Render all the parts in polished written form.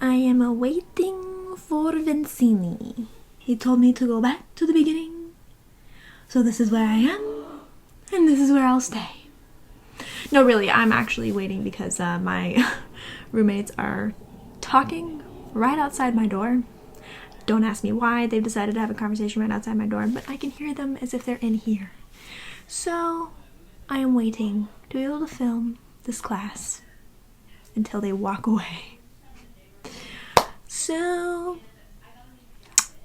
I am waiting for Vincini. He told me to go back to the beginning. So this is where I am, and this is where I'll stay. No, really, I'm actually waiting because my roommates are talking right outside my door. Don't ask me why they've decided to have a conversation right outside my door, but I can hear them as if they're in here. So I am waiting to be able to film this class until they walk away. So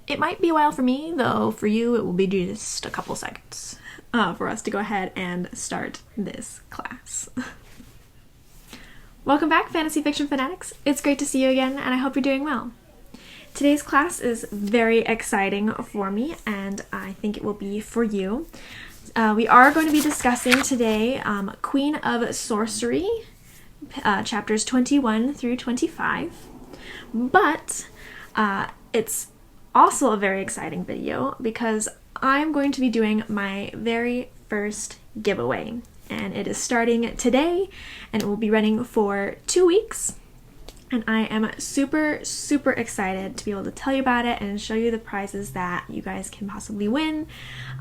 it might be a while for me, though for you it will be just a couple seconds for us to go ahead and start this class. Welcome back, Fantasy Fiction Fanatics. It's great to see you again, and I hope you're doing well. Today's class is very exciting for me, and I think it will be for you. We are going to be discussing today Queen of Sorcery, chapters 21 through 25, but it's also a very exciting video because I'm going to be doing my very first giveaway, and it is starting today, and it will be running for 2 weeks. And I am super, super excited to be able to tell you about it and show you the prizes that you guys can possibly win.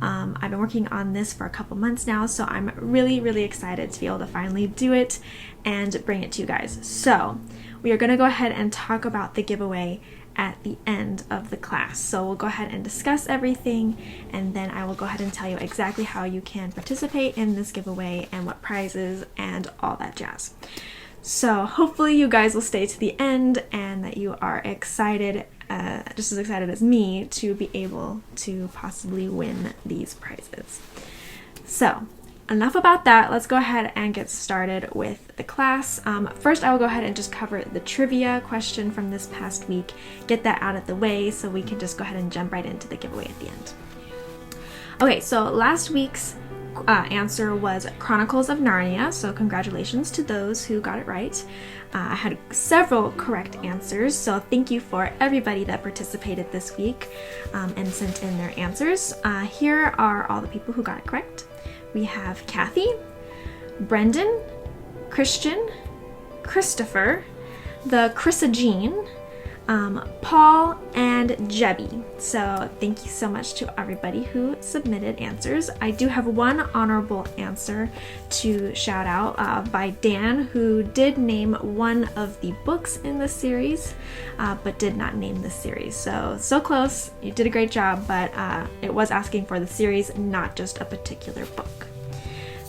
I've been working on this for a couple months now, so I'm really, really excited to be able to finally do it and bring it to you guys. So we are going to go ahead and talk about the giveaway at the end of the class. So we'll go ahead and discuss everything, and then I will go ahead and tell you exactly how you can participate in this giveaway and what prizes and all that jazz. So hopefully you guys will stay to the end and that you are excited, just as excited as me, to be able to possibly win these prizes. So enough about that. Let's go ahead and get started with the class. First, I will go ahead and just cover the trivia question from this past week, get that out of the way so we can just go ahead and jump right into the giveaway at the end. Okay, so last week's answer was Chronicles of Narnia, so congratulations to those who got it right. I had several correct answers, so thank you for everybody that participated this week and sent in their answers. Here are all the people who got it correct. We have Kathy, Brendan, Christian, Christopher, the Chrissa Jean, Paul, and Jebby. So thank you so much to everybody who submitted answers. I do have one honorable answer to shout out by Dan, who did name one of the books in the series, but did not name the series. So close. You did a great job, but it was asking for the series, not just a particular book.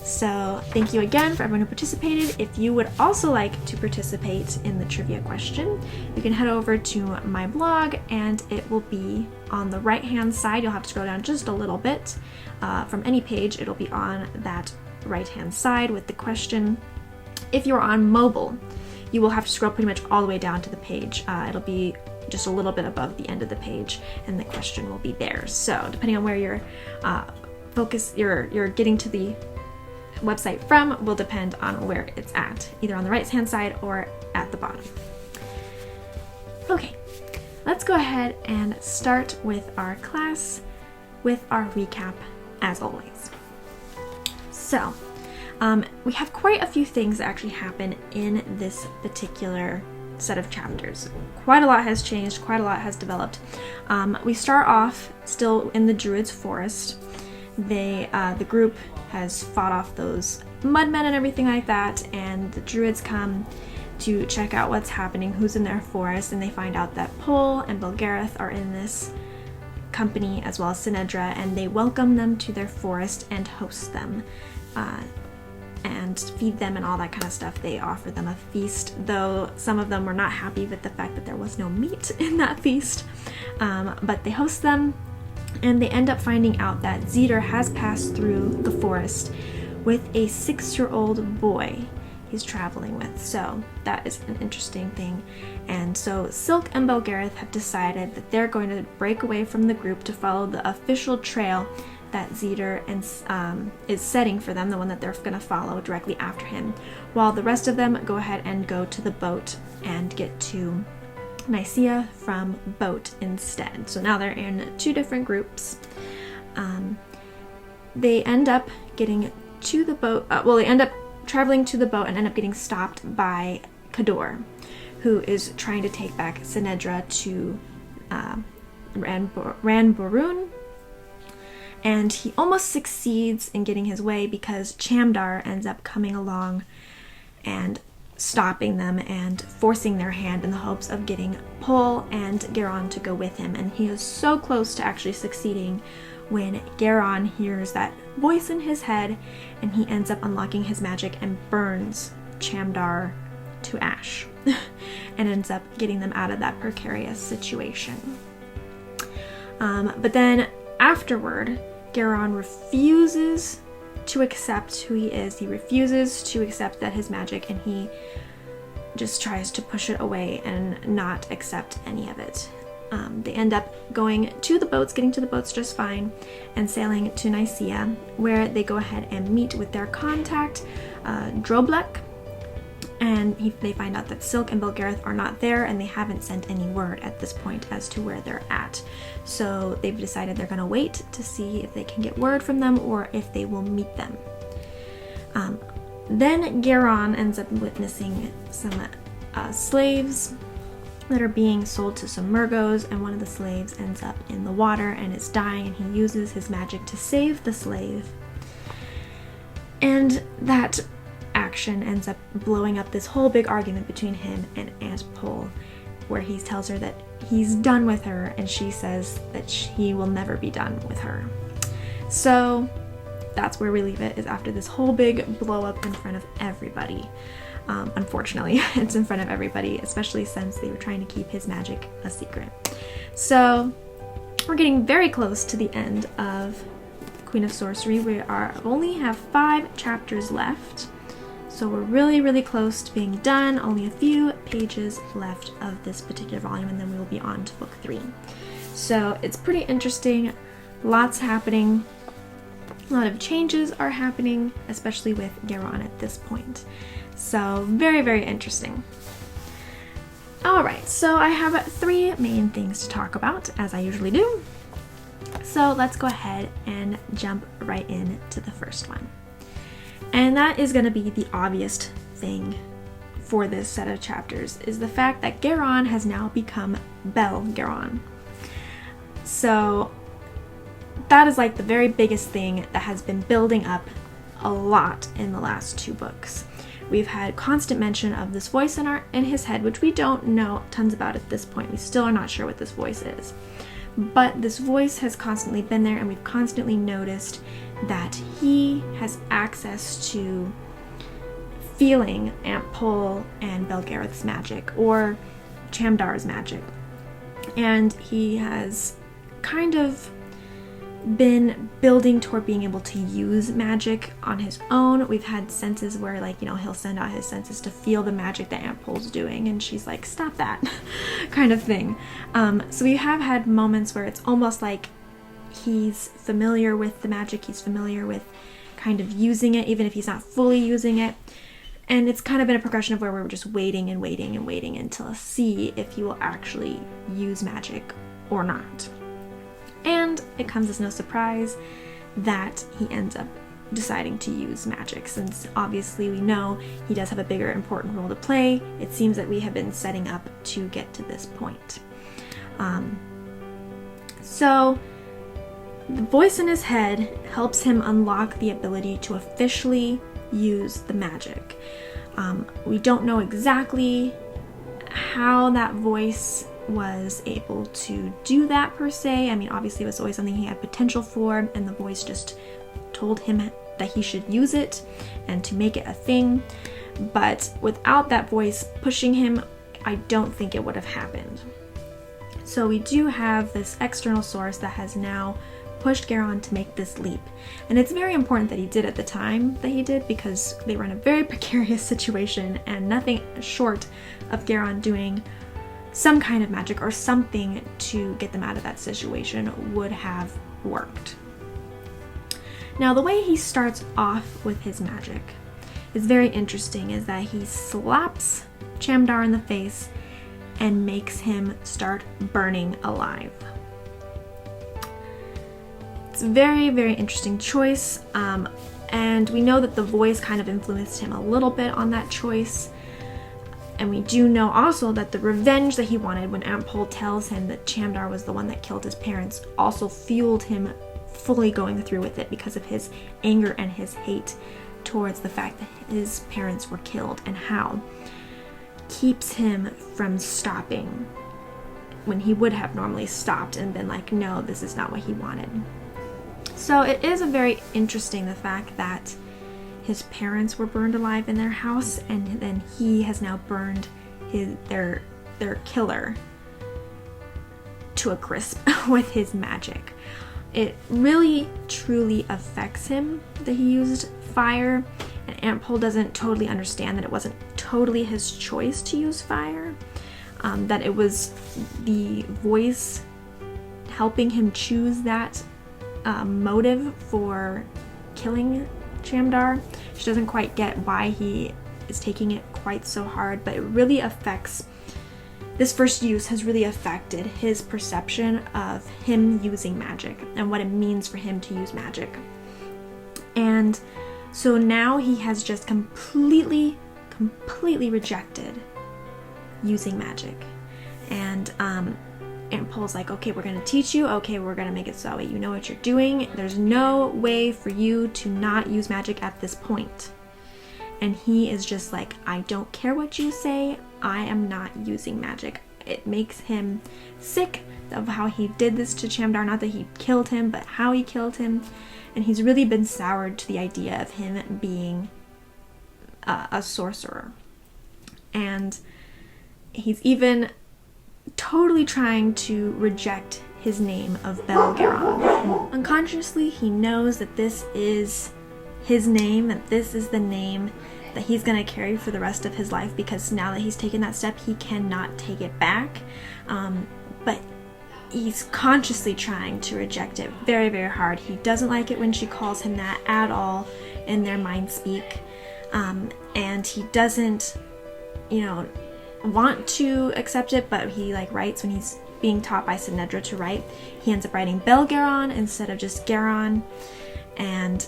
So thank you again for everyone who participated. If you would also like to participate in the trivia question, you can head over to my blog, and it will be on the right hand side. You'll have to scroll down just a little bit from any page. It'll be on that right hand side with the question. If you're on mobile, you will have to scroll pretty much all the way down to the page. It'll be just a little bit above the end of the page, and the question will be there. So depending on where your you're getting to the website from will depend on where it's at, either on the right hand side or at the bottom. Okay, let's go ahead and start with our class with our recap as always. So we have quite a few things that actually happen in this particular set of chapters. Quite a lot has changed, quite a lot has developed. We start off still in the Druid's forest. The group has fought off those mudmen and everything like that, and the Druids come to check out what's happening, who's in their forest, and they find out that Pol and Belgariad are in this company, as well as Sinedra, and they welcome them to their forest and host them and feed them and all that kind of stuff. They offer them a feast, though some of them were not happy with the fact that there was no meat in that feast, but they host them. And they end up finding out that Zeter has passed through the forest with a 6-year-old boy he's traveling with. So that is an interesting thing. And so Silk and Belgariad have decided that they're going to break away from the group to follow the official trail that Zeter is setting for them, the one that they're going to follow directly after him, while the rest of them go ahead and go to the boat and get to Nyssia from boat instead. So now they're in 2 different groups. They end up getting to the boat, they end up traveling to the boat and end up getting stopped by Cador, who is trying to take back Sinedra to Ranborun. And he almost succeeds in getting his way because Chamdar ends up coming along and stopping them and forcing their hand in the hopes of getting Pol and Garion to go with him. And he is so close to actually succeeding when Garion hears that voice in his head, and he ends up unlocking his magic and burns Chamdar to ash and ends up getting them out of that precarious situation. But then afterward, Garion refuses to accept who he is. He refuses to accept that his magic, and he just tries to push it away and not accept any of it. They end up going to the boats, getting to the boats just fine, and sailing to Nyssia, where they go ahead and meet with their contact, Droblek, and they find out that Silk and Belgariad are not there, and they haven't sent any word at this point as to where they're at. So they've decided they're going to wait to see if they can get word from them or if they will meet them. Then Garion ends up witnessing some slaves that are being sold to some Murgos, and one of the slaves ends up in the water and is dying, and he uses his magic to save the slave. And that action ends up blowing up this whole big argument between him and Aunt Pol, where he tells her that he's done with her, and she says that he will never be done with her. So that's where we leave it, is after this whole big blow up in front of everybody. Unfortunately, it's in front of everybody, especially since they were trying to keep his magic a secret. So we're getting very close to the end of Queen of Sorcery. We only have 5 chapters left. So we're really, really close to being done. Only a few pages left of this particular volume, and then we will be on to book 3. So it's pretty interesting. Lots happening. A lot of changes are happening, especially with Garion at this point. So very, very interesting. Alright, so I have 3 main things to talk about, as I usually do. So let's go ahead and jump right into the first one. And that is going to be the obvious thing for this set of chapters, is the fact that Garion has now become Belgarion. So that is like the very biggest thing that has been building up a lot in the last 2 books. We've had constant mention of this voice in his head, which we don't know tons about at this point. We still are not sure what this voice is. But this voice has constantly been there, and we've constantly noticed that he has access to feeling Aunt Pol and Belgariad's magic, or Chamdar's magic. And he has kind of been building toward being able to use magic on his own. We've had senses where, like, he'll send out his senses to feel the magic that Aunt Pol's doing, and she's like, stop that, kind of thing. So we have had moments where it's almost like he's familiar with the magic, he's familiar with kind of using it, even if he's not fully using it. And it's kind of been a progression of where we're just waiting and waiting and waiting until see if he will actually use magic or not. And it comes as no surprise that he ends up deciding to use magic, since obviously we know he does have a bigger important role to play. It seems that we have been setting up to get to this point. So the voice in his head helps him unlock the ability to officially use the magic. We don't know exactly how that voice was able to do that per se. I mean, obviously it was always something he had potential for, and the voice just told him that he should use it and to make it a thing. But without that voice pushing him, I don't think it would have happened. So we do have this external source that has now pushed Garion to make this leap. And it's very important that he did at the time that he did, because they were in a very precarious situation, and nothing short of Garion doing some kind of magic or something to get them out of that situation would have worked. Now, the way he starts off with his magic is very interesting, is that he slaps Chamdar in the face and makes him start burning alive. It's a very, very interesting choice, and we know that the voice kind of influenced him a little bit on that choice. And we do know also that the revenge that he wanted when Aunt Pole tells him that Chamdar was the one that killed his parents also fueled him fully going through with it because of his anger and his hate towards the fact that his parents were killed, and how keeps him from stopping when he would have normally stopped and been like, no, this is not what he wanted. So it is a very interesting, the fact that his parents were burned alive in their house, and then he has now burned their killer to a crisp with his magic. It really truly affects him that he used fire, and Aunt Pole doesn't totally understand that it wasn't totally his choice to use fire, that it was the voice helping him choose that motive for killing Chamdar. She doesn't quite get why he is taking it quite so hard, but it really affects, this first use has really affected his perception of him using magic and what it means for him to use magic. And so now he has just completely rejected using magic. And Aunt Pole's like, okay, we're gonna teach you, okay, we're gonna make it so you know what you're doing. There's no way for you to not use magic at this point. And he is just like, I don't care what you say, I am not using magic. It makes him sick of how he did this to Chamdar, not that he killed him, but how he killed him. And he's really been soured to the idea of him being a sorcerer. And he's even totally trying to reject his name of Belgarion. Unconsciously, he knows that this is his name, that this is the name that he's going to carry for the rest of his life, because now that he's taken that step, he cannot take it back. But he's consciously trying to reject it very, very hard. He doesn't like it when she calls him that at all in their mind speak. And he doesn't, want to accept it, but he writes when he's being taught by Sinedra to write. He ends up writing Belgarion instead of just Garion. And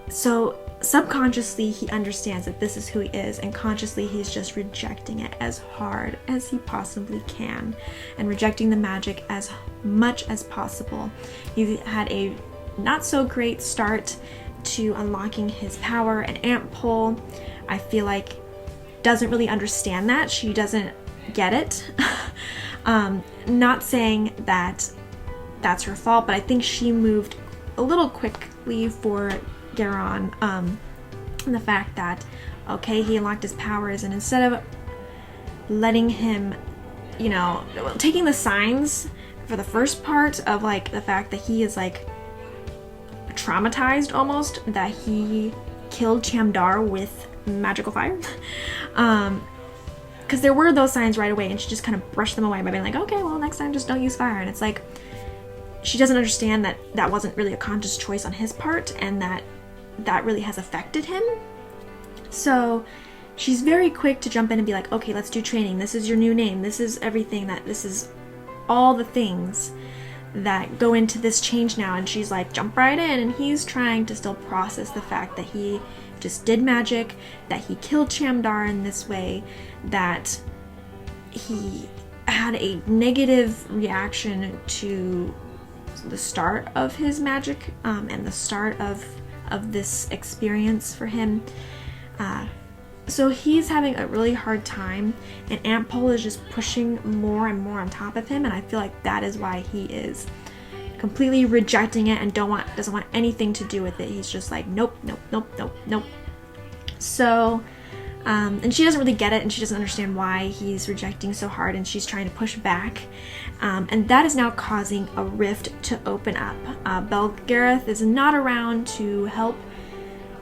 so subconsciously he understands that this is who he is, and consciously he's just rejecting it as hard as he possibly can and rejecting the magic as much as possible. He had a not so great start to unlocking his power, and Aunt Pole, I feel like, doesn't really understand that. She doesn't get it. Not saying that that's her fault, but I think she moved a little quickly for Garion, and the fact that, okay, he unlocked his powers, and instead of letting him, taking the signs for the first part of the fact that he is traumatized almost, that he killed Chamdar with magical fire, because there were those signs right away, and she just kind of brushed them away by being like, okay, well, next time just don't use fire. And it's like, she doesn't understand that that wasn't really a conscious choice on his part, and that really has affected him. So she's very quick to jump in and be like, okay, let's do training, this is your new name, this is everything, this is all the things that go into this change now. And she's like, jump right in. And he's trying to still process the fact that he just did magic, that he killed Chamdar in this way, that he had a negative reaction to the start of his magic, and the start of this experience for him. So he's having a really hard time, and Aunt Pole is just pushing more and more on top of him, and I feel like that is why he is completely rejecting it and doesn't want anything to do with it. He's just like, nope, nope, nope, nope, nope. So, and she doesn't really get it, and she doesn't understand why he's rejecting so hard, and she's trying to push back. And that is now causing a rift to open up. Belgariad is not around to help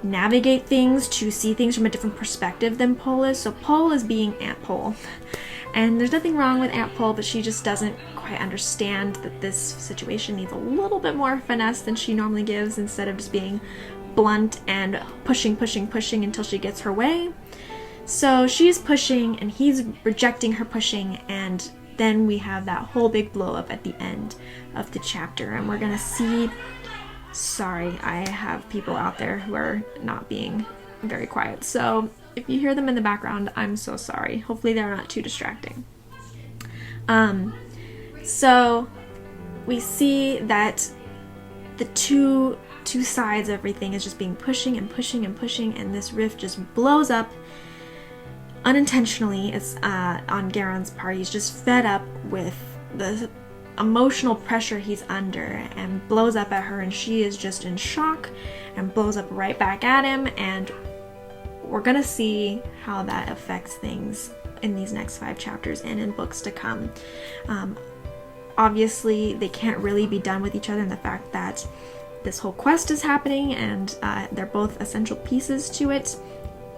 navigate things, to see things from a different perspective than Pole is. So Pole is being Aunt Pole. And there's nothing wrong with Aunt Pole, but she just doesn't quite understand that this situation needs a little bit more finesse than she normally gives, instead of just being blunt and pushing until she gets her way. So she's pushing, and he's rejecting her pushing, and then we have that whole big blow up at the end of the chapter, and we're gonna see. Sorry, I have people out there who are not being very quiet. So If you hear them in the background, I'm so sorry. Hopefully they're not too distracting. So we see that the two sides of everything is just being pushing and pushing and pushing, and this rift just blows up unintentionally. It's on Garion's part. He's just fed up with the emotional pressure he's under and blows up at her, and she is just in shock and blows up right back at him, and we're gonna see how that affects things in these next 5 chapters and in books to come. Obviously they can't really be done with each other, and the fact that this whole quest is happening and they're both essential pieces to it.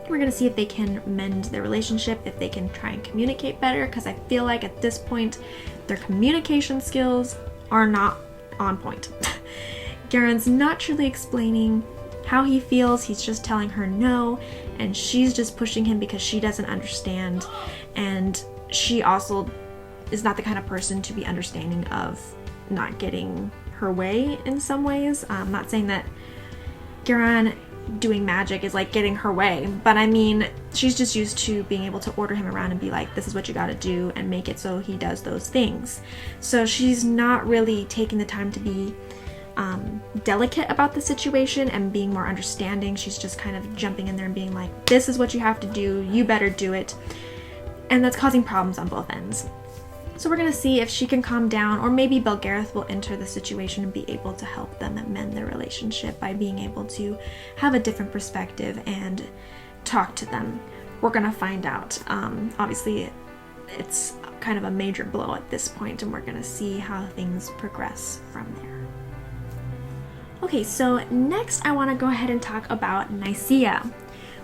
We're gonna see if they can mend their relationship, if they can try and communicate better, because I feel like at this point their communication skills are not on point. Garion's not truly explaining how he feels, he's just telling her no, and she's just pushing him because she doesn't understand, and she also is not the kind of person to be understanding of not getting her way in some ways. I'm not saying that Garion doing magic is like getting her way, but I mean, she's just used to being able to order him around and be like, this is what you gotta do, and make it so he does those things. So she's not really taking the time to be delicate about the situation and being more understanding. She's just kind of jumping in there and being like, this is what you have to do, you better do it, and that's causing problems on both ends. So we're gonna see if she can calm down, or maybe Belgariad will enter the situation and be able to help them mend their relationship by being able to have a different perspective and talk to them. We're gonna find out. Obviously, it's kind of a major blow at this point, and we're gonna see how things progress from there. Okay, so next I want to go ahead and talk about Nyssia.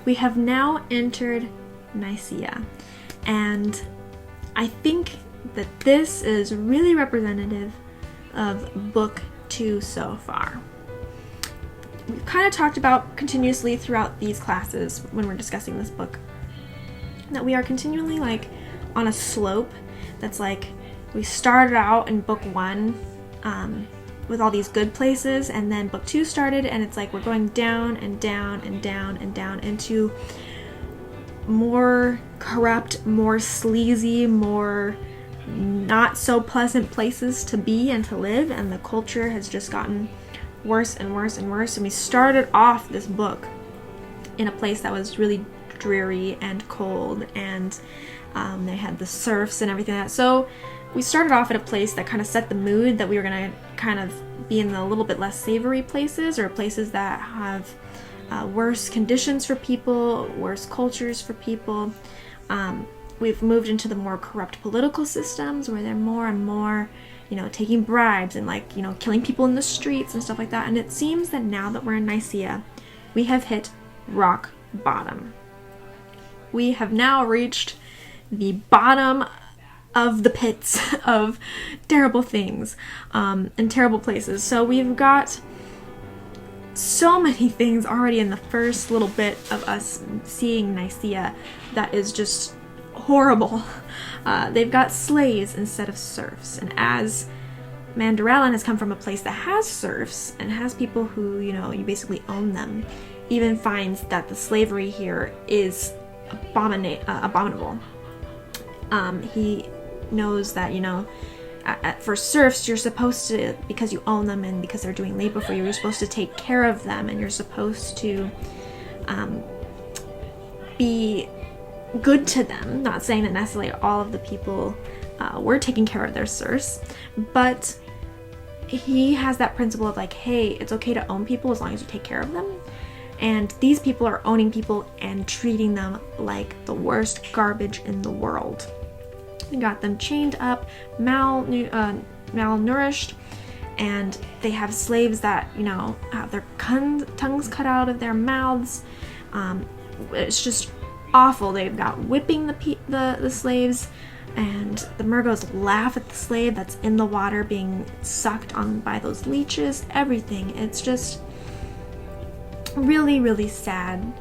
We have now entered Nyssia, and I think that this is really representative of book 2 so far. We've kind of talked about continuously throughout these classes when we're discussing this book that we are continually like on a slope that's like, we started out in book 1 with all these good places, and then book 2 started, and it's like we're going down and down and down and down into more corrupt, more sleazy, more not so pleasant places to be and to live, and the culture has just gotten worse and worse and worse. And we started off this book in a place that was really dreary and cold, and they had the serfs and everything like that. So we started off at a place that kind of set the mood that we were going to kind of be in the little bit less savory places, or places that have worse conditions for people, worse cultures for people. We've moved into the more corrupt political systems where they're more and more, taking bribes and killing people in the streets and stuff like that. And it seems that now that we're in Nyssia, we have hit rock bottom. We have now reached the bottom of the pits of terrible things and terrible places. So we've got so many things already in the first little bit of us seeing Nyssia that is just horrible. They've got slaves instead of serfs, and as Mandarellen has come from a place that has serfs and has people who, you basically own them, even finds that the slavery here is abominable. He knows that, for serfs, you're supposed to, because you own them and because they're doing labor for you, you're supposed to take care of them, and you're supposed to be good to them. Not saying that necessarily all of the people were taking care of their serfs, but he has that principle of like, hey, it's okay to own people as long as you take care of them. And these people are owning people and treating them like the worst garbage in the world. They got them chained up, malnourished, and they have slaves that, have their tongues cut out of their mouths. It's just awful. They've got whipping the slaves, and the Murgos laugh at the slave that's in the water being sucked on by those leeches. Everything. It's just really, really sad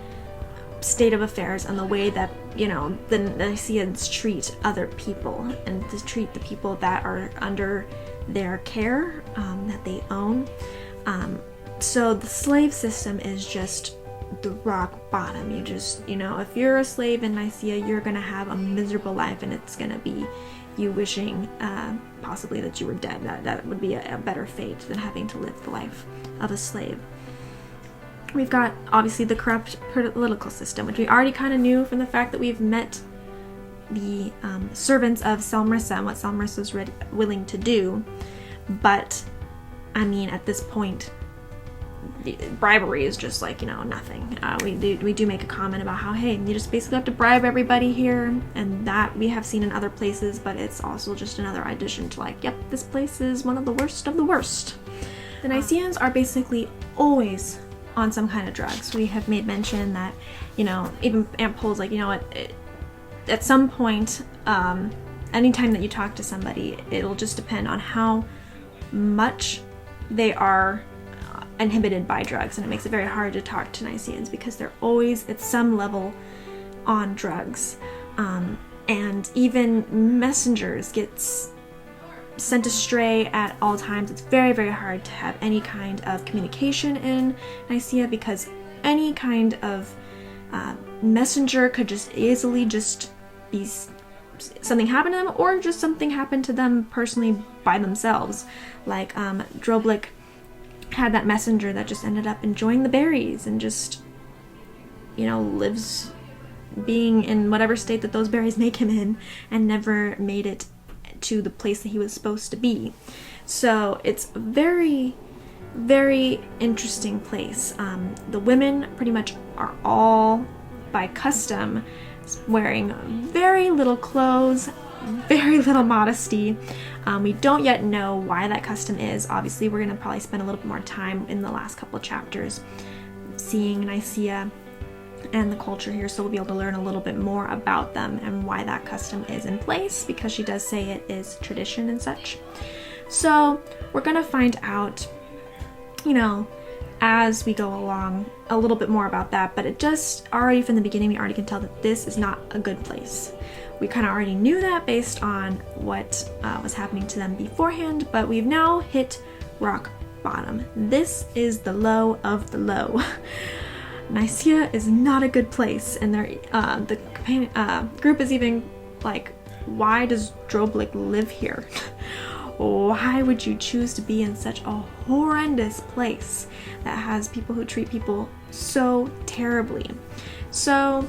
state of affairs, and the way that the Nyssians treat other people and to treat the people that are under their care, that they own. So the slave system is just the rock bottom. You just, if you're a slave in Nyssia, you're gonna have a miserable life, and it's gonna be you wishing possibly that you were dead. That would be a better fate than having to live the life of a slave. We've got, obviously, the corrupt political system, which we already kind of knew from the fact that we've met the servants of Selmarissa and what Selmarissa was willing to do. But, I mean, at this point, bribery is just like, nothing. We do make a comment about how, hey, you just basically have to bribe everybody here, and that we have seen in other places, but it's also just another addition to like, yep, this place is one of the worst of the worst. The Nysians are basically always on some kind of drugs. We have made mention that, even Aunt Pole's like, at some point, anytime that you talk to somebody, it'll just depend on how much they are inhibited by drugs, and it makes it very hard to talk to Nysians because they're always at some level on drugs. And even messengers get sent astray at all times. It's very, very hard to have any kind of communication in Nyssia because any kind of messenger could just easily just be something happen to them, or just something happen to them personally by themselves. Like Droblik had that messenger that just ended up enjoying the berries and just, lives being in whatever state that those berries make him in, and never made it to the place that he was supposed to be. So it's a very, very interesting place. The women pretty much are all by custom wearing very little clothes, very little modesty. We don't yet know why that custom is. Obviously, we're going to probably spend a little bit more time in the last couple of chapters seeing Nyssia and the culture here, so we'll be able to learn a little bit more about them and why that custom is in place, because she does say it is tradition and such. So we're going to find out, as we go along, a little bit more about that, but it just already from the beginning, we already can tell that this is not a good place. We kind of already knew that based on what was happening to them beforehand, but we've now hit rock bottom. This is the low of the low. Nyssia is not a good place, and the group is even like, why does Droblik live here? Why would you choose to be in such a horrendous place that has people who treat people so terribly? So,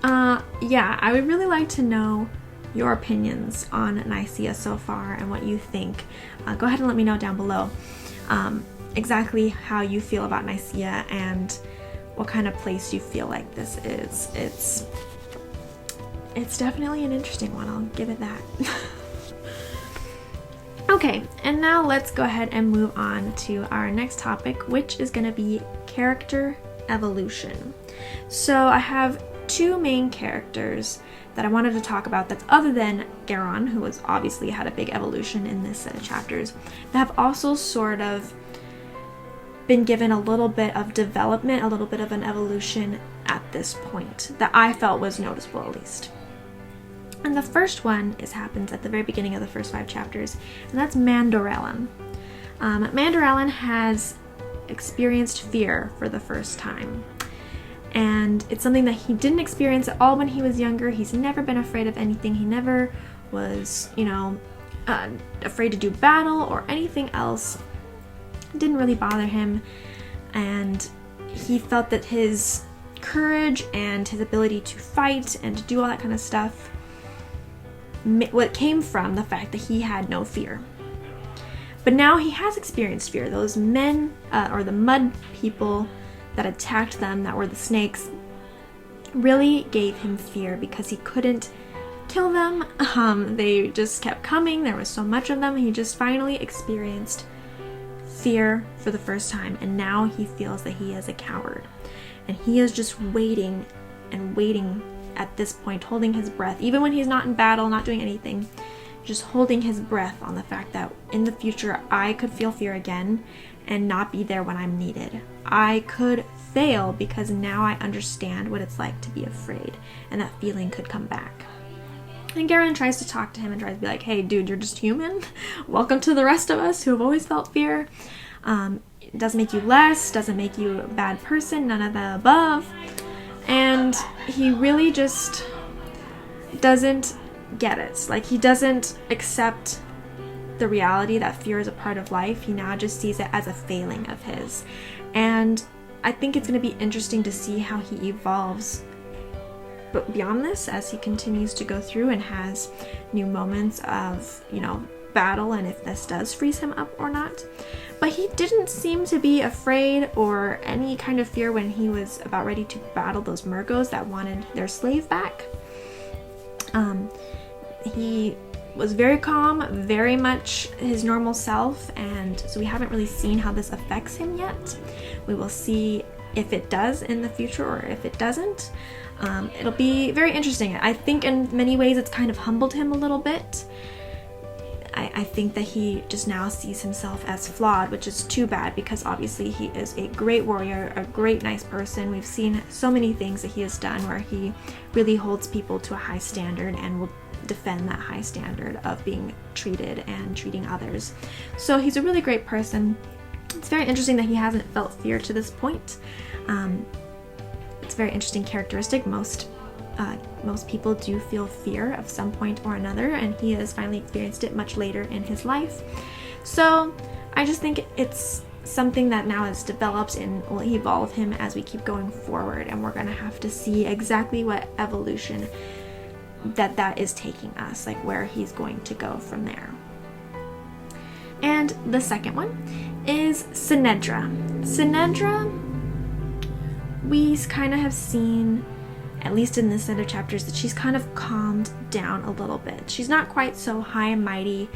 yeah, I would really like to know your opinions on Nyssia so far and what you think. Go ahead and let me know down below exactly how you feel about Nyssia and what kind of place you feel like this is. It's definitely an interesting one, I'll give it that. Okay, and now let's go ahead and move on to our next topic, which is going to be character evolution. So I have two main characters that I wanted to talk about that's other than Garion, who has obviously had a big evolution in this set of chapters, that have also sort of been given a little bit of development, a little bit of an evolution at this point that I felt was noticeable, at least. And the first one happens at the very beginning of the first 5 chapters, and that's Mandorellan. Mandorellan has experienced fear for the first time, and it's something that he didn't experience at all when he was younger. He's never been afraid of anything. He never was, afraid to do battle or anything else. It didn't really bother him, and he felt that his courage and his ability to fight and to do all that kind of stuff, what came from the fact that he had no fear. But now he has experienced fear. Those men, or the mud people that attacked them, that were the snakes, really gave him fear because he couldn't kill them. They just kept coming. There was so much of them. He just finally experienced fear for the first time, and now he feels that he is a coward. And he is just waiting and waiting at this point, holding his breath, even when he's not in battle, not doing anything, just holding his breath on the fact that in the future I could feel fear again and not be there when I'm needed. I could fail because now I understand what it's like to be afraid, and that feeling could come back. And Garion tries to talk to him and tries to be like, hey dude, you're just human. Welcome to the rest of us who have always felt fear. doesn't make you less, doesn't make you a bad person, none of the above. And he really just doesn't get it. Like, he doesn't accept the reality that fear is a part of life. He now just sees it as a failing of his. And I think it's going to be interesting to see how he evolves but beyond this as he continues to go through and has new moments of, battle, and if this does freeze him up or not. But he didn't seem to be afraid or any kind of fear when he was about ready to battle those Murgos that wanted their slave back. He was very calm, very much his normal self, and so we haven't really seen how this affects him yet. We will see if it does in the future or if it doesn't. It'll be very interesting. I think in many ways it's kind of humbled him a little bit. I think that he just now sees himself as flawed, which is too bad because obviously he is a great warrior, a great nice person. We've seen so many things that he has done where he really holds people to a high standard and will defend that high standard of being treated and treating others. So he's a really great person. It's very interesting that he hasn't felt fear to this point. It's a very interesting characteristic. Most people do feel fear of some point or another, and he has finally experienced it much later in his life. So I just think it's something that now has developed and will evolve him as we keep going forward, and we're going to have to see exactly what evolution that is taking us, like where he's going to go from there. And the second one is Sinedra. Sinedra, we kind of have seen, at least in this set of chapters, that she's kind of calmed down a little bit. She's not quite so high and mighty,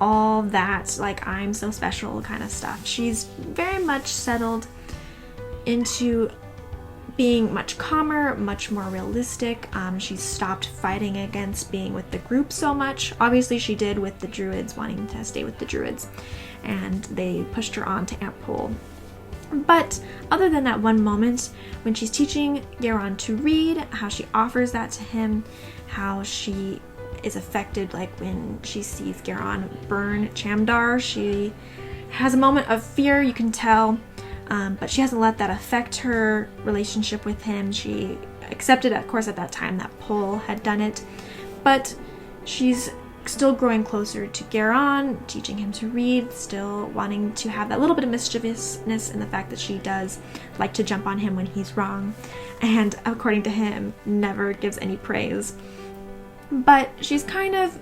all that, like, I'm so special kind of stuff. She's very much settled into being much calmer, much more realistic. She's stopped fighting against being with the group so much. Obviously she did with the druids, wanting to stay with the druids, and they pushed her on to Ampol. But other than that one moment when she's teaching Garion to read, how she offers that to him, how she is affected, like when she sees Garion burn Chamdar, she has a moment of fear, you can tell, but she hasn't let that affect her relationship with him. She accepted, of course, at that time that Pol had done it, but she's still growing closer to Garion, teaching him to read, still wanting to have that little bit of mischievousness in the fact that she does like to jump on him when he's wrong, and according to him, never gives any praise. But she's kind of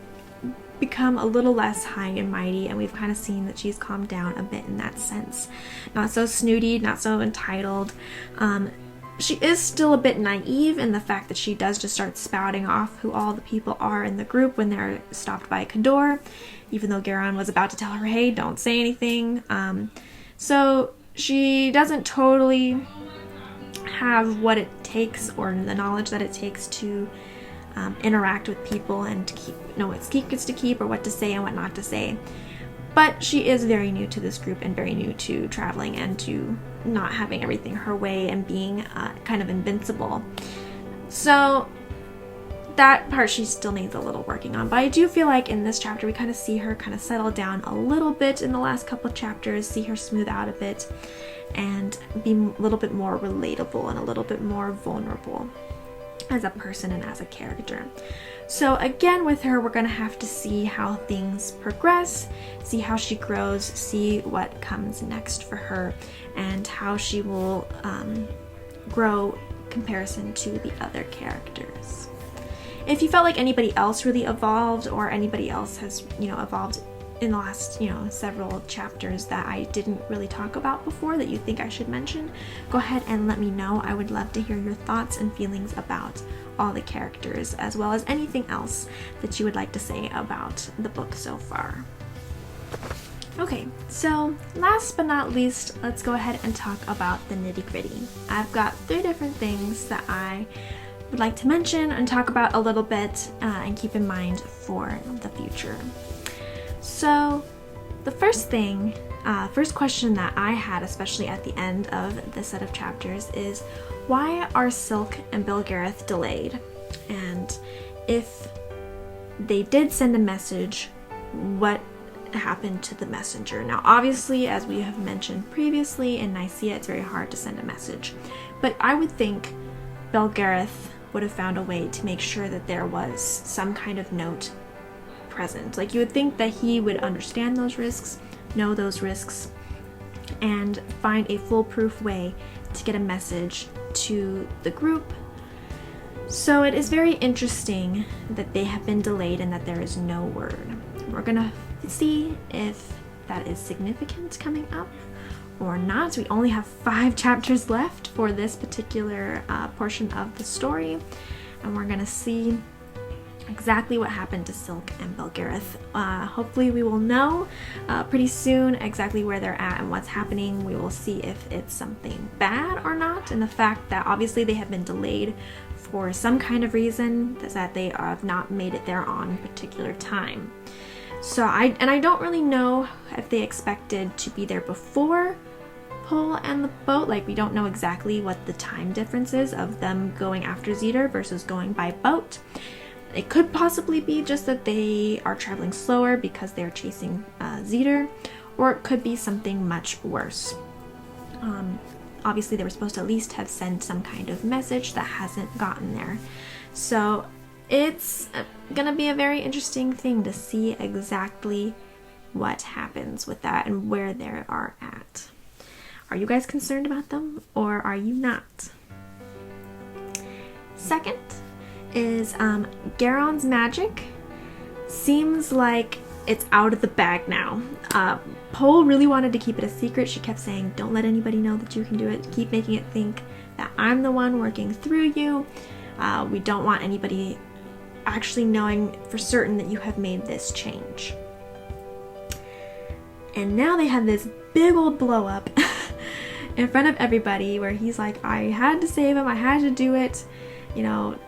become a little less high and mighty, and we've kind of seen that she's calmed down a bit in that sense. Not so snooty, not so entitled. She is still a bit naive in the fact that she does just start spouting off who all the people are in the group when they're stopped by Kador, even though Garion was about to tell her, hey, don't say anything. So she doesn't totally have what it takes or the knowledge that it takes to interact with people and to know what secrets to keep or what to say and what not to say. But she is very new to this group and very new to traveling and to not having everything her way and being kind of invincible. So that part she still needs a little working on. But I do feel like in this chapter we kind of see her kind of settle down a little bit in the last couple of chapters, see her smooth out a bit and be a little bit more relatable and a little bit more vulnerable as a person and as a character. So again, with her, we're going to have to see how things progress, see how she grows, see what comes next for her, and how she will grow in comparison to the other characters. If you felt like anybody else really evolved, or anybody else has, evolved in the last, several chapters that I didn't really talk about before that you think I should mention, go ahead and let me know. I would love to hear your thoughts and feelings about all the characters, as well as anything else that you would like to say about the book so far. Okay, so last but not least, let's go ahead and talk about the nitty-gritty. I've got 3 different things that I would like to mention and talk about a little bit and keep in mind for the future. So the first question that I had, especially at the end of this set of chapters, is why are Silk and Belgariad delayed? And if they did send a message, what happened to the messenger. Now, obviously, as we have mentioned previously, in Nyssia, it's very hard to send a message. But I would think Belgariad would have found a way to make sure that there was some kind of note present. Like, you would think that he would understand those risks, know those risks, and find a foolproof way to get a message to the group. So it is very interesting that they have been delayed and that there is no word. We're gonna see if that is significant coming up or not. We only have 5 chapters left for this particular portion of the story, and we're gonna see exactly what happened to Silk and Belgariad. Hopefully we will know pretty soon exactly where they're at and what's happening. We will see if it's something bad or not, and the fact that obviously they have been delayed for some kind of reason, that they have not made it there on a particular time. So I don't really know if they expected to be there before Pole and the boat. Like, we don't know exactly what the time difference is of them going after Zeter versus going by boat. It could possibly be just that they are traveling slower because they're chasing Zeter, or it could be something much worse. Obviously, they were supposed to at least have sent some kind of message that hasn't gotten there. So it's gonna be a very interesting thing to see exactly what happens with that and where they are at. Are you guys concerned about them, or are you not? Second is Garion's magic seems like it's out of the bag now. Pole really wanted to keep it a secret. She kept saying, don't let anybody know that you can do it. Keep making it think that I'm the one working through you. We don't want anybody actually knowing for certain that you have made this change. And now they have this big old blow up in front of everybody where he's like, I had to save him, I had to do it, you know,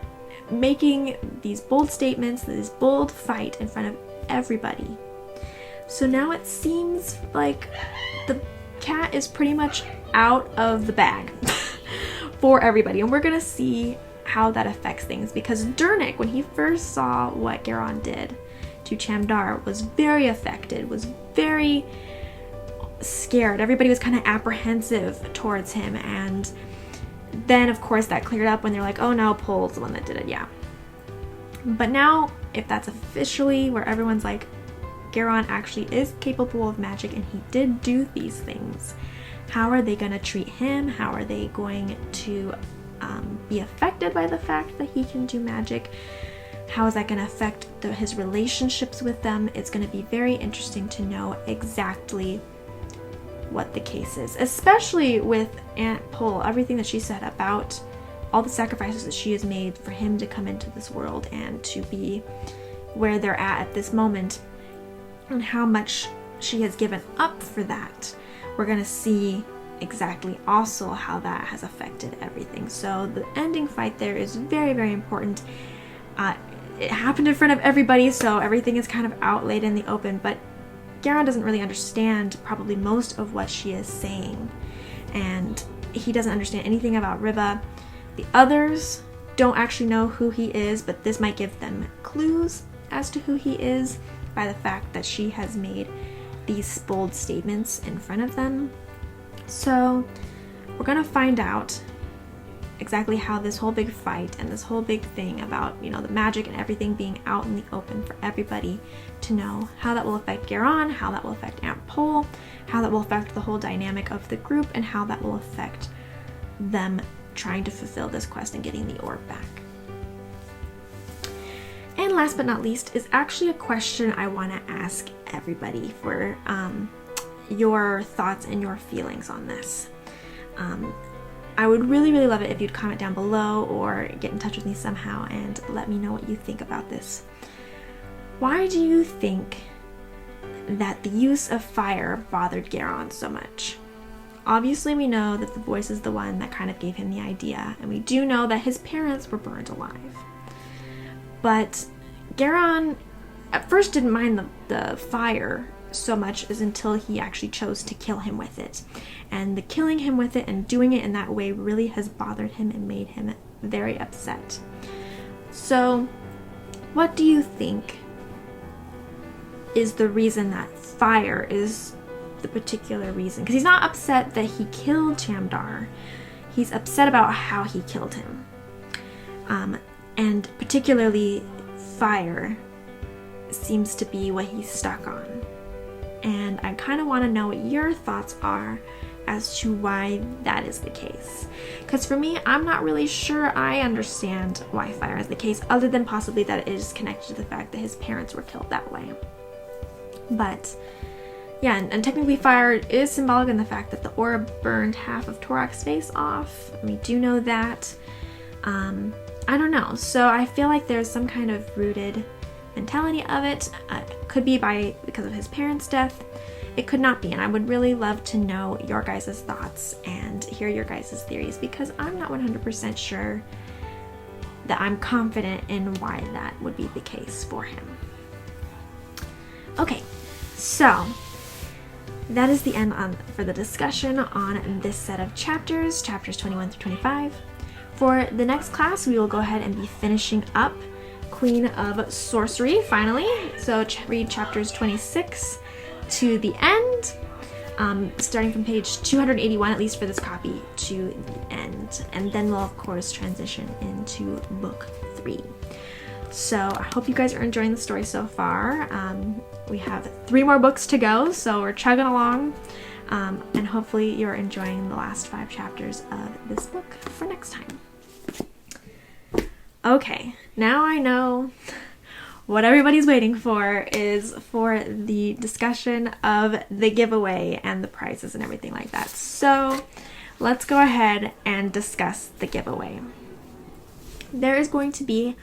making these bold statements, this bold fight in front of everybody. So now it seems like the cat is pretty much out of the bag for everybody, and we're gonna see how that affects things, because Dernick, when he first saw what Garion did to Chamdar, was very affected, was very scared. Everybody was kind of apprehensive towards him, and then of course that cleared up when they're like, oh no, Pole's the one that did it, yeah. But now, if that's officially where everyone's like, Garion actually is capable of magic and he did do these things, how are they going to treat him? How are they going to be affected by the fact that he can do magic? How is that going to affect his relationships with them? It's going to be very interesting to know exactly what the case is, especially with Aunt Pole, everything that she said about all the sacrifices that she has made for him to come into this world and to be where they're at this moment, and how much she has given up for that. We're going to see exactly also how that has affected everything. So the ending fight there is very, very important. It happened in front of everybody, so everything is kind of out laid in the open, but Garion doesn't really understand probably most of what she is saying, and he doesn't understand anything about Riba. The others don't actually know who he is, but this might give them clues as to who he is by the fact that she has made these bold statements in front of them. So we're gonna find out exactly how this whole big fight and this whole big thing about, you know, the magic and everything being out in the open for everybody to know, how that will affect Garion, how that will affect Aunt Pole, how that will affect the whole dynamic of the group, and how that will affect them trying to fulfill this quest and getting the orb back. And last but not least is actually a question I want to ask everybody for your thoughts and your feelings on this. I would really, really love it if you'd comment down below or get in touch with me somehow and let me know what you think about this. Why do you think that the use of fire bothered Garion so much? Obviously, we know that the voice is the one that kind of gave him the idea, and we do know that his parents were burned alive. But Garion at first didn't mind the fire so much as until he actually chose to kill him with it. And the killing him with it and doing it in that way really has bothered him and made him very upset. So, what do you think is the reason that fire is the particular reason. Because he's not upset that he killed Chamdar. He's upset about how he killed him. And particularly fire seems to be what he's stuck on. And I kind of want to know what your thoughts are as to why that is the case. Because for me, I'm not really sure I understand why fire is the case, other than possibly that it is connected to the fact that his parents were killed that way. But yeah, and technically fire is symbolic in the fact that the aura burned half of Torak's face off. We do know that. I don't know. So I feel like there's some kind of rooted mentality of it. Could be because of his parents' death. It could not be, and I would really love to know your guys' thoughts and hear your guys' theories, because I'm not 100% sure that I'm confident in why that would be the case for him. Okay, so that is the end for the discussion on this set of chapters 21 through 25. For the next class, we will go ahead and be finishing up Queen of Sorcery, finally. So read chapters 26 to the end, starting from page 281, at least for this copy, to the end. And then we'll, of course, transition into book 3. So I hope you guys are enjoying the story so far. We have 3 more books to go, so we're chugging along. And hopefully you're enjoying the last 5 chapters of this book for next time. Okay, now I know what everybody's waiting for is for the discussion of the giveaway and the prizes and everything like that. So let's go ahead and discuss the giveaway. There is going to be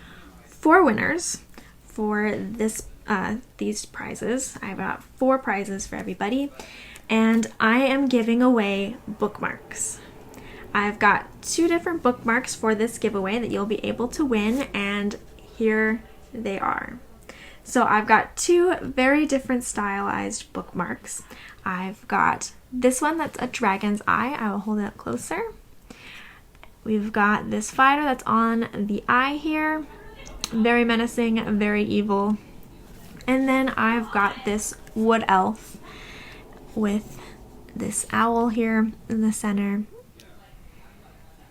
4 winners for these prizes. I've got 4 prizes for everybody, and I am giving away bookmarks. I've got 2 different bookmarks for this giveaway that you'll be able to win, and here they are. So I've got 2 very different stylized bookmarks. I've got this one that's a dragon's eye. I will hold it up closer. We've got this fighter that's on the eye here. Very menacing, very evil. And then I've got this wood elf with this owl here in the center.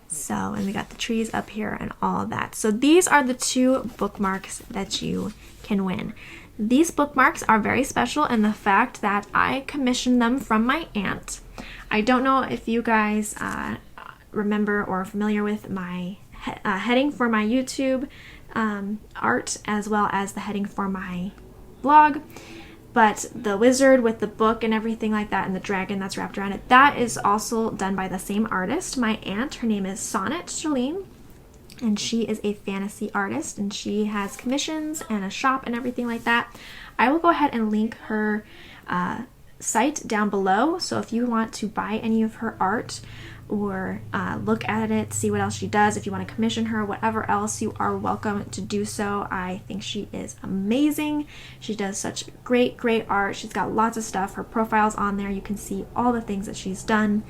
So, and we got the trees up here and all of that. So these are the 2 bookmarks that you can win. These bookmarks are very special in the fact that I commissioned them from my aunt. I don't know if you guys remember or are familiar with my heading for my YouTube art, as well as the heading for my blog. But the wizard with the book and everything like that, and the dragon that's wrapped around it, that is also done by the same artist. My aunt, her name is Sonnet Shalene, and she is a fantasy artist, and she has commissions and a shop and everything like that. I will go ahead and link her site down below, so if you want to buy any of her art or look at it, see what else she does, if you want to commission her, whatever else, you are welcome to do so. I think she is amazing. She does such great art. She's got lots of stuff. Her profile's on there. You can see all the things that she's done,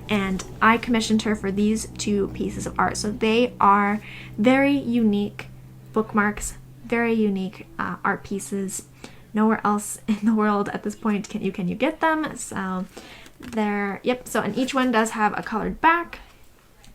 and I commissioned her for these 2 pieces of art. So they are very unique bookmarks, very unique art pieces. Nowhere else in the world at this point can you get them. So so, and each one does have a colored back,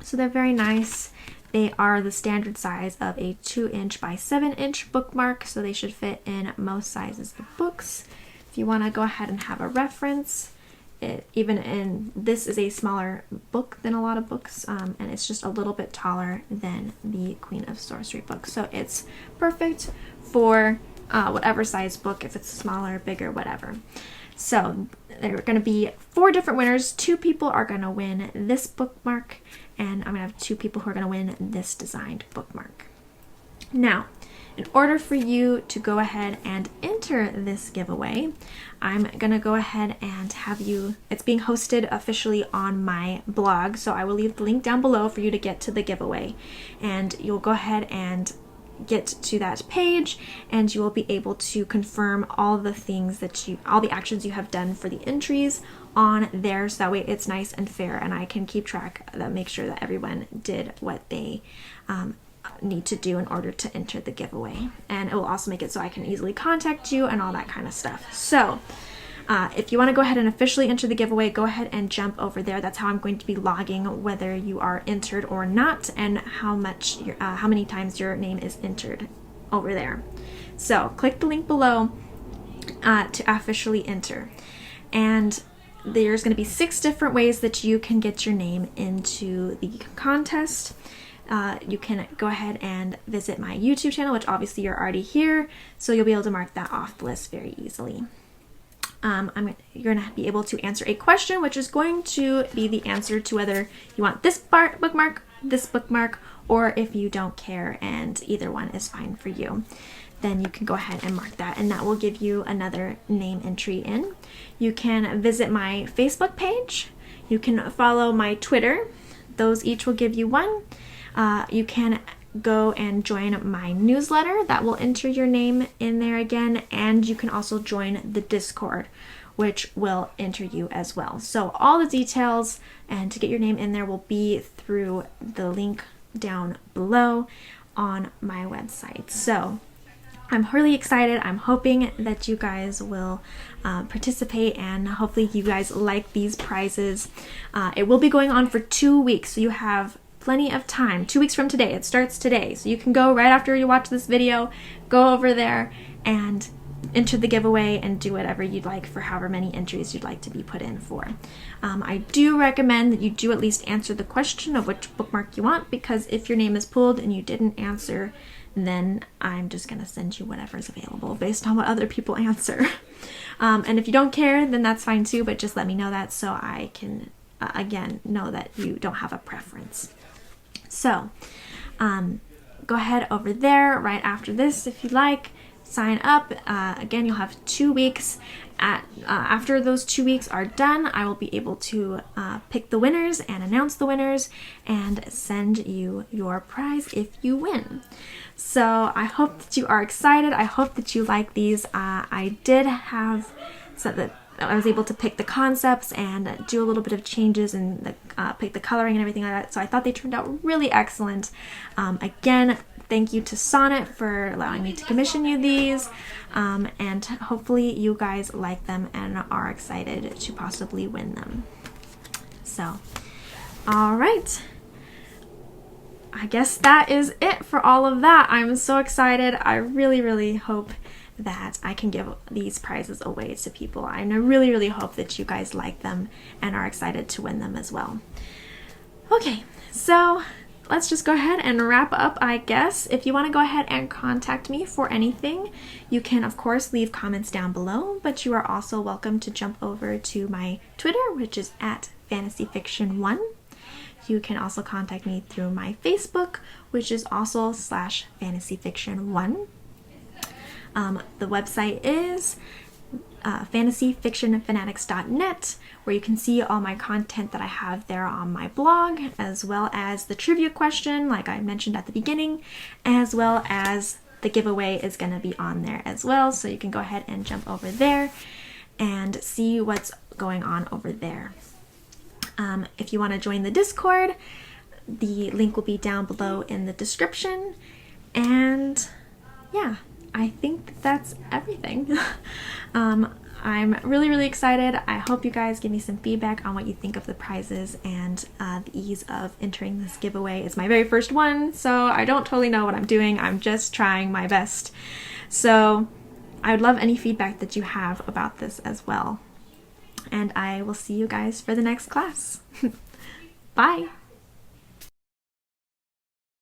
so they're very nice. They are the standard size of a 2-inch by 7-inch bookmark, so they should fit in most sizes of books. If you want to go ahead and have a reference, this is a smaller book than a lot of books, and it's just a little bit taller than the Queen of Sorcery book, so it's perfect for whatever size book, if it's smaller, bigger, whatever. So there are going to be 4 different winners. 2 people are going to win this bookmark, and I'm going to have 2 people who are going to win this designed bookmark. Now, in order for you to go ahead and enter this giveaway, I'm going to go ahead and have you, it's being hosted officially on my blog, so I will leave the link down below for you to get to the giveaway, and you'll go ahead and get to that page, and you will be able to confirm all the things all the actions you have done for the entries on there, so that way it's nice and fair, and I can keep track, make sure that everyone did what they need to do in order to enter the giveaway. And it will also make it so I can easily contact you and all that kind of stuff. So if you want to go ahead and officially enter the giveaway, go ahead and jump over there. That's how I'm going to be logging whether you are entered or not, and how many times your name is entered over there. So click the link below to officially enter. And there's going to be 6 different ways that you can get your name into the contest. You can go ahead and visit my YouTube channel, which obviously you're already here, so you'll be able to mark that off the list very easily. You're going to be able to answer a question, which is going to be the answer to whether you want this bookmark, or if you don't care and either one is fine for you. Then you can go ahead and mark that, and that will give you another name entry in. You can visit my Facebook page. You can follow my Twitter. Those each will give you one. You can go and join my newsletter. That will enter your name in there again, and you can also join the Discord, which will enter you as well. So all the details and to get your name in there will be through the link down below on my website. So I'm really excited. I'm hoping that you guys will participate, and hopefully you guys like these prizes. It will be going on for 2 weeks, so you have plenty of time. 2 weeks from today. It starts today. So you can go right after you watch this video, go over there and enter the giveaway and do whatever you'd like for however many entries you'd like to be put in for. I do recommend that you do at least answer the question of which bookmark you want, because if your name is pulled and you didn't answer, then I'm just going to send you whatever's available based on what other people answer. And if you don't care, then that's fine too, but just let me know that so I can, again, know that you don't have a preference. So, go ahead over there right after this if you like. Sign up. Again, you'll have 2 weeks. After those 2 weeks are done, I will be able to pick the winners and announce the winners and send you your prize if you win. So I hope that you are excited. I hope that you like these. I did have so that I was able to pick the concepts and do a little bit of changes and pick the coloring and everything like that. So I thought they turned out really excellent. Again, thank you to Sonnet for allowing me to commission you these. And hopefully you guys like them and are excited to possibly win them. So, all right. I guess that is it for all of that. I'm so excited. I really, really hope that I can give these prizes away to people. I really, really hope that you guys like them and are excited to win them as well. Okay, so let's just go ahead and wrap up, I guess. If you want to go ahead and contact me for anything, you can, of course, leave comments down below, but you are also welcome to jump over to my Twitter, which is at fantasyfiction1. You can also contact me through my Facebook, which is also /fantasyfiction1. The website is fantasyfictionfanatics.net, where you can see all my content that I have there on my blog, as well as the trivia question, like I mentioned at the beginning, as well as the giveaway is going to be on there as well. So you can go ahead and jump over there and see what's going on over there. If you want to join the Discord, the link will be down below in the description. And yeah, I think that's everything. I'm really, really excited. I hope you guys give me some feedback on what you think of the prizes and the ease of entering this giveaway. It's my very first one, so I don't totally know what I'm doing. I'm just trying my best. So I would love any feedback that you have about this as well. And I will see you guys for the next class. Bye!